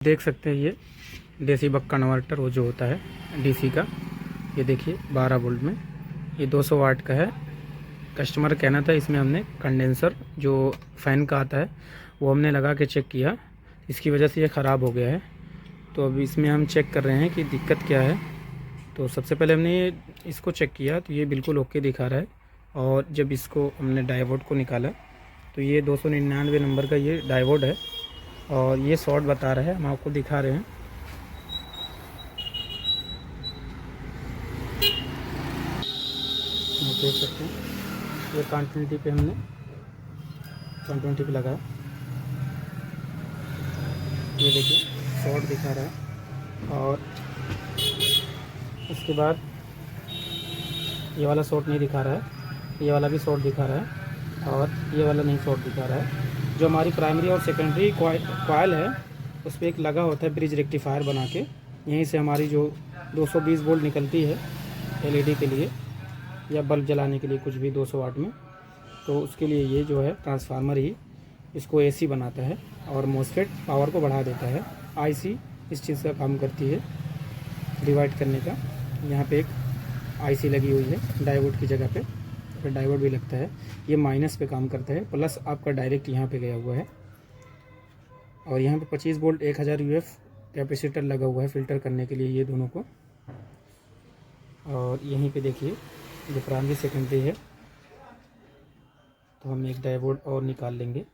देख सकते हैं ये देसी बक कन्वर्टर वो जो होता है डीसी का। ये देखिए 12 वोल्ट में ये 200 वाट का है। कस्टमर कहना था इसमें हमने कंडेंसर जो फ़ैन का आता है वो हमने लगा के चेक किया, इसकी वजह से ये ख़राब हो गया है। तो अब इसमें हम चेक कर रहे हैं कि दिक्कत क्या है। तो सबसे पहले हमने इसको चेक किया तो ये बिल्कुल ओके दिखा रहा है। और जब इसको हमने डायोड को निकाला तो ये 299 नंबर का ये डायोड है और ये शॉर्ट बता रहा है। हम आपको दिखा रहे हैं। आप देख सकते हैं ये 120 पे हमने 120 पे लगाया, ये देखिए शॉर्ट दिखा रहा है। और उसके बाद ये वाला शॉर्ट नहीं दिखा रहा है, ये वाला भी शॉर्ट दिखा रहा है और ये वाला नहीं शॉर्ट दिखा रहा है। जो हमारी प्राइमरी और सेकेंडरी कॉइल है उस पर एक लगा होता है ब्रिज रेक्टिफायर बना के, यहीं से हमारी जो 220 वोल्ट निकलती है एलईडी के लिए या बल्ब जलाने के लिए कुछ भी 200 वाट में, तो उसके लिए ये जो है ट्रांसफार्मर ही इसको एसी बनाता है और मोसफेट पावर को बढ़ा देता है। आईसी इस चीज़ का काम करती है डिवाइड करने का। यहाँ पे एक आईसी लगी हुई है डायोड की जगह पे, फिर डायोड भी लगता है। ये माइनस पे काम करता है, प्लस आपका डायरेक्ट यहाँ पे गया हुआ है। और यहाँ पे 25 वोल्ट 1000 यूएफ कैपेसिटर लगा हुआ है फ़िल्टर करने के लिए ये दोनों को। और यहीं पे देखिए जो प्राइमरी सेकेंडरी है तो हम एक डायोड और निकाल लेंगे।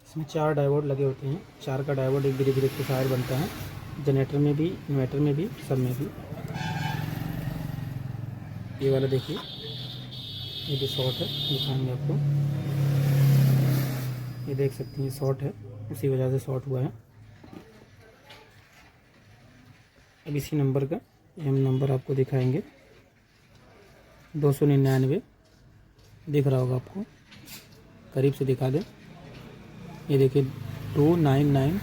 इसमें 4 डायोड लगे होते हैं, 4 का डायोड एक ब्रिज रेक्टिफायर बनता है, जनरेटर में भी, इन्वर्टर में भी, सब में भी। ये वाला देखिए ये भी शॉर्ट है, दिखाएंगे आपको। ये देख सकते हैं शॉर्ट है, उसी वजह से शॉर्ट हुआ है। अब इसी नंबर का हम नंबर आपको दिखाएंगे 299 दिख रहा होगा आपको, करीब से दिखा दें। ये देखिए 299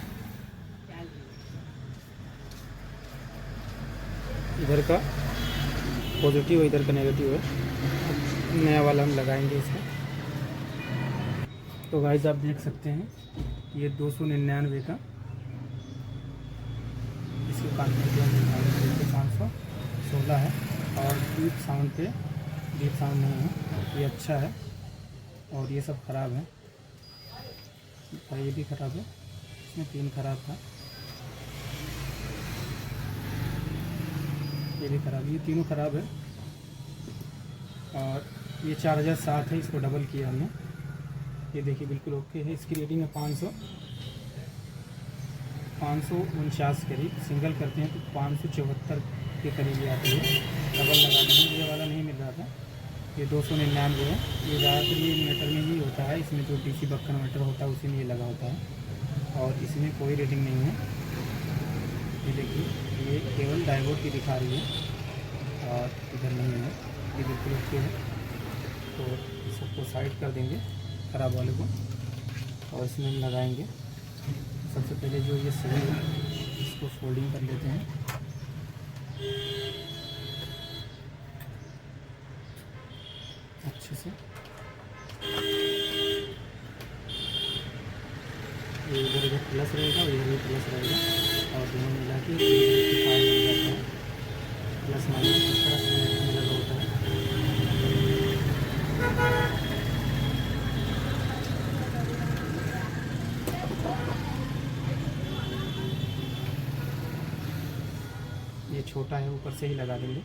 इधर का पॉजिटिव है, इधर का नेगेटिव है। नया वाला हम लगाएंगे इसमें। तो गाइस आप देख सकते हैं ये 299 का इसके कान पे 516 है। और डीप साउंड पे डीप साउंड नहीं है, ये अच्छा है। और ये सब ख़राब है, ये भी ख़राब है, इसमें 3 ख़राब था, ये भी ख़राब है, ये तीनों ख़राब है। और ये 4007 है, इसको डबल किया हमने। ये देखिए बिल्कुल ओके है। इसकी रेटिंग है 549 करीब। सिंगल करते हैं तो 574 के करीब आती है। डबल लगाने में ये वाला नहीं मिल रहा था। ये 299 है। ये ज़्यादातर ये इन्वर्टर में ही होता है, इसमें जो डीसी बक कन्वर्टर होता है उसी में ये लगा होता है और इसमें कोई रेटिंग नहीं है। ये देखिए ये केवल डायोड की दिखा रही है और इधर नहीं है, ये बिल्कुल ओके है। तो इस सबको साइड कर देंगे ख़राब वाले को और इसमें हम लगाएंगे। सबसे पहले जो ये सही है इसको फोल्डिंग कर लेते हैं। अच्छे से ये इधर प्लस रहेगा और इधर भी प्लस रहेगा और दोनों मिला के प्लस माइनस इस तरह से लगा होता है। ये छोटा है, ऊपर से ही लगा देंगे।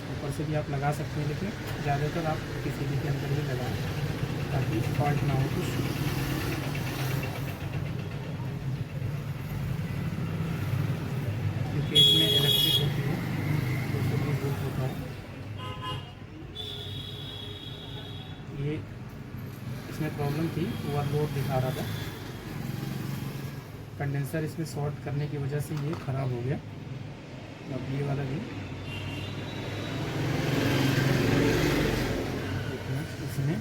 ऊपर से भी आप लगा सकते हैं, लेकिन ज़्यादातर आप किसी भी के अंदर ही लगाएं ताकि फॉल्ट ना हो कुछ। क्योंकि इसमें इलेक्ट्रिक होती है, 220 वोल्ट होता है। ये इसमें प्रॉब्लम थी, ओवरलोड दिखा रहा था। कंडेंसर इसमें शॉर्ट करने की वजह से ये ख़राब हो गया। अब ये वाला भी इसमें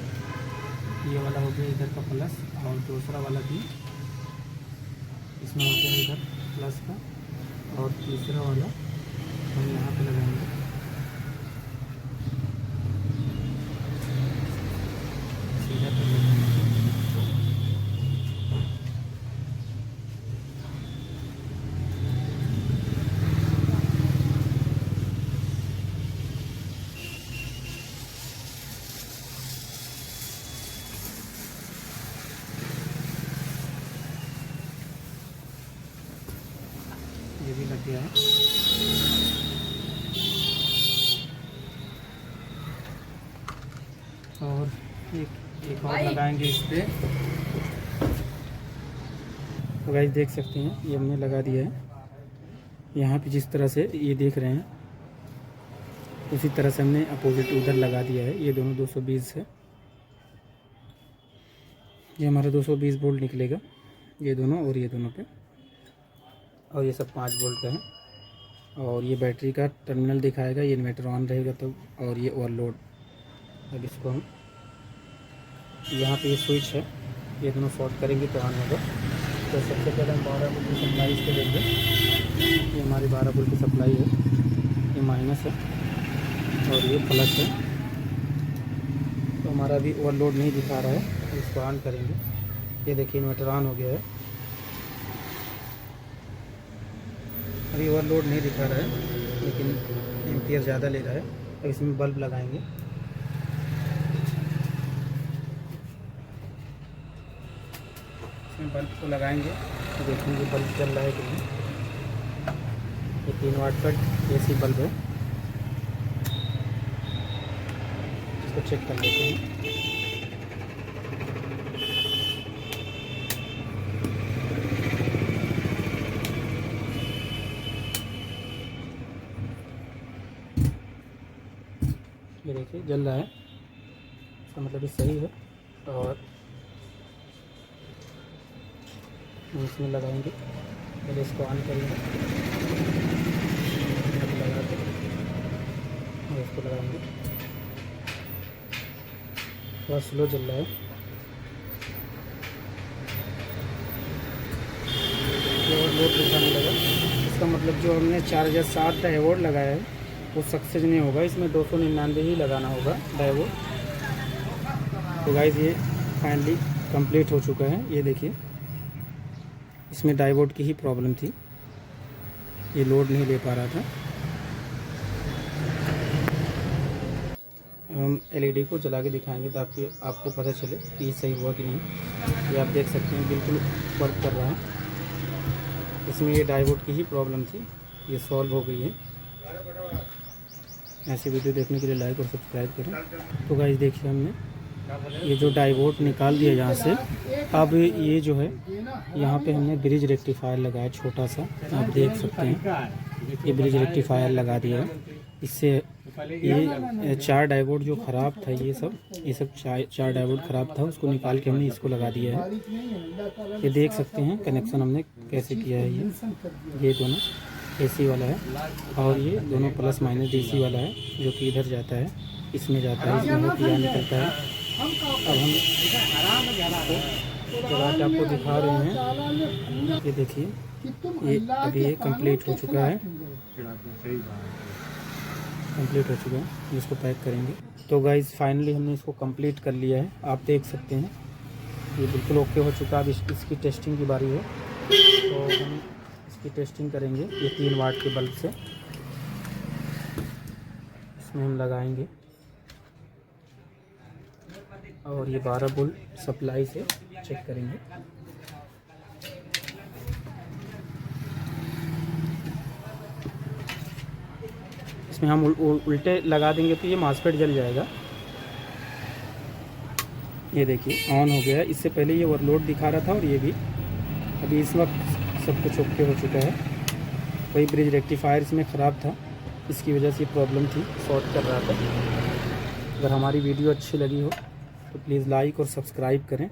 ये वाला हो गया इधर का प्लस, और दूसरा वाला भी इसमें हो गया इधर प्लस का, और तीसरा वाला हम यहाँ पे लगाएंगे। सीधा कर लेते हैं। ये भी लग गया है। और एक और लगाएंगे इस पे। तो गाइस देख सकते हैं ये हमने लगा दिया है। यहाँ पे जिस तरह से ये देख रहे हैं उसी तरह से हमने अपोजिट उधर लगा दिया है। ये दोनों 220 है, ये हमारा 220 वोल्ट निकलेगा, ये दोनों और ये दोनों पे। और ये सब 5 वोल्ट का है। और ये बैटरी का टर्मिनल दिखाएगा, ये इन्वर्टर ऑन रहेगा तब। और ये ओवरलोड। अब इसको हम यहाँ पे ये स्विच है, ये दोनों शॉर्ट करेंगे तो ऑन होगा। तो सबसे पहले हम 12 वोल्ट की सप्लाई इसको देंगे। ये हमारी 12 वोल्ट की सप्लाई है, ये माइनस है और ये प्लस है। तो हमारा अभी ओवरलोड नहीं दिखा रहा है, तो इसको ऑन करेंगे। ये देखिए इन्वर्टर ऑन हो गया है, अभी ओवरलोड नहीं दिखा रहा है लेकिन एम्पियर ज़्यादा ले रहा है। अब इसमें बल्ब लगाएंगे। इसमें बल्ब को लगाएंगे तो देखेंगे बल्ब चल रहा है कि नहीं। ये 3 वाट का एसी बल्ब है, इसको चेक कर लेते हैं। ये देखिए जल रहा है, इसका मतलब ये सही है। और हम इसमें लगाएंगे, पहले इसको ऑन करेंगे, लगा के और इसको लगाएंगे। थोड़ा स्लो चल रहा है। लोड दिखाने लगा, इसका मतलब जो हमने 4007 डायोड लगाया है वो सक्सेस नहीं होगा, इसमें 299 ही लगाना होगा डायोड। तो गाइस ये फाइनली कंप्लीट हो चुका है। ये देखिए इसमें डायोड की ही प्रॉब्लम थी, ये लोड नहीं ले पा रहा था। हम एलईडी को जला के दिखाएंगे ताकि आपको पता चले कि सही हुआ कि नहीं। ये आप देख सकते हैं बिल्कुल वर्क कर रहा है। इसमें ये डायोड की ही प्रॉब्लम थी, ये सॉल्व हो गई है। ऐसी वीडियो देखने के लिए लाइक और सब्सक्राइब करें। तो गाइस देखिए हमने ये जो डायोड निकाल दिया यहाँ से। अब ये जो है यहाँ पे हमने ब्रिज रेक्टिफायर लगाया छोटा सा, आप देख सकते हैं ये ब्रिज रेक्टिफायर लगा दिया है। इससे ये 4 डायोड जो ख़राब था, ये सब 4 डायोड ख़राब था, उसको निकाल के हमने इसको लगा दिया है। ये देख सकते हैं कनेक्शन हमने कैसे किया है। ये दोनों एसी वाला है और ये दोनों प्लस माइनस डीसी वाला है, जो कि इधर जाता है, इसमें जाता है, इसमें होती निकलता है। अब हम जला के आपको दिखा रहे हैं। ये देखिए ये अभी ये कंप्लीट हो चुका है, इसको पैक करेंगे। तो गाइस फाइनली हमने इसको कंप्लीट कर लिया है, आप देख सकते हैं ये बिल्कुल ओके हो चुका है। अब इसकी टेस्टिंग की बारी है, तो हम इसकी टेस्टिंग करेंगे। ये 3 वाट के बल्ब से इसमें हम लगाएंगे और ये 12 वोल्ट सप्लाई से चेक करेंगे। इसमें हम उल्टे लगा देंगे तो ये मॉसफेट जल जाएगा। ये देखिए ऑन हो गया है, इससे पहले ये ओवरलोड दिखा रहा था और ये भी। अभी इस वक्त सब कुछ ओके हो चुका है। वही ब्रिज रेक्टिफायर इसमें ख़राब था, इसकी वजह से प्रॉब्लम थी, शॉर्ट कर रहा था। अगर हमारी वीडियो अच्छी लगी हो तो प्लीज़ लाइक और सब्सक्राइब करें।